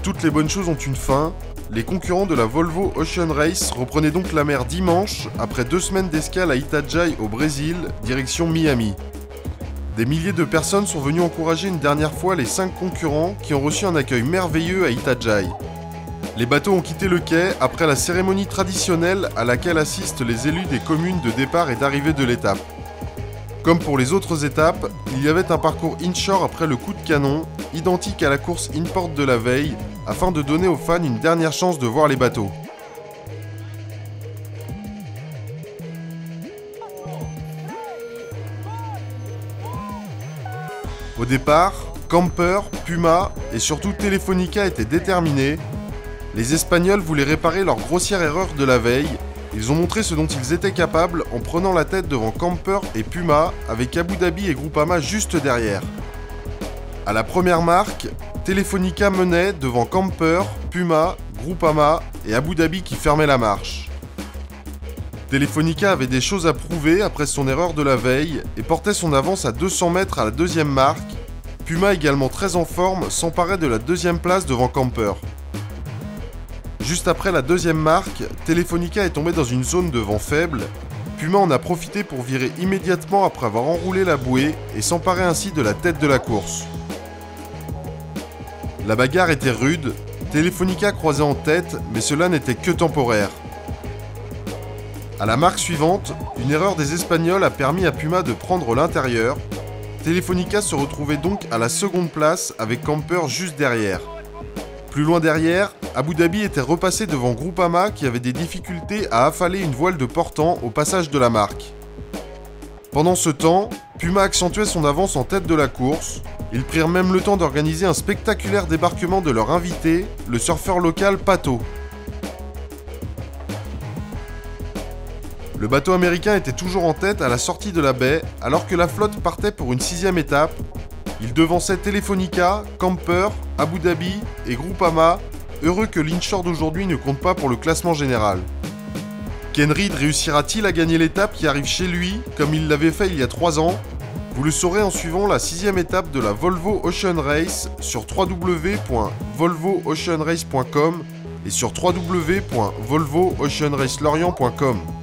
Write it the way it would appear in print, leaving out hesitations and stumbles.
Toutes les bonnes choses ont une fin. Les concurrents de la Volvo Ocean Race reprenaient donc la mer dimanche, après 2 semaines d'escale à Itajaí au Brésil, direction Miami. Des milliers de personnes sont venues encourager une dernière fois les 5 concurrents qui ont reçu un accueil merveilleux à Itajaí. Les bateaux ont quitté le quai après la cérémonie traditionnelle à laquelle assistent les élus des communes de départ et d'arrivée de l'étape. Comme pour les autres étapes, il y avait un parcours inshore après le coup de canon, identique à la course in-port de la veille, afin de donner aux fans une dernière chance de voir les bateaux. Au départ, Camper, Puma et surtout Telefonica étaient déterminés. Les Espagnols voulaient réparer leur grossière erreur de la veille. Ils ont montré ce dont ils étaient capables en prenant la tête devant Camper et Puma, avec Abu Dhabi et Groupama juste derrière. À la première marque, Telefonica menait devant Camper, Puma, Groupama et Abu Dhabi qui fermaient la marche. Telefonica avait des choses à prouver après son erreur de la veille et portait son avance à 200 mètres à la deuxième marque. Puma, également très en forme, s'emparait de la deuxième place devant Camper. Juste après la deuxième marque, Telefonica est tombé dans une zone de vent faible. Puma en a profité pour virer immédiatement après avoir enroulé la bouée et s'emparer ainsi de la tête de la course. La bagarre était rude, Telefonica croisait en tête, mais cela n'était que temporaire. À la marque suivante, une erreur des Espagnols a permis à Puma de prendre l'intérieur. Telefonica se retrouvait donc à la seconde place avec Camper juste derrière. Plus loin derrière, Abu Dhabi était repassé devant Groupama qui avait des difficultés à affaler une voile de portant au passage de la marque. Pendant ce temps, Puma accentuait son avance en tête de la course. Ils prirent même le temps d'organiser un spectaculaire débarquement de leur invité, le surfeur local Pato. Le bateau américain était toujours en tête à la sortie de la baie, alors que la flotte partait pour une 6e étape. Il devançait Telefonica, Camper, Abu Dhabi et Groupama, heureux que l'inshore d'aujourd'hui ne compte pas pour le classement général. Ken Reed réussira-t-il à gagner l'étape qui arrive chez lui, comme il l'avait fait il y a 3 ans? Vous le saurez en suivant la 6e étape de la Volvo Ocean Race sur www.volvooceanrace.com et sur www.volvooceanracelorient.com.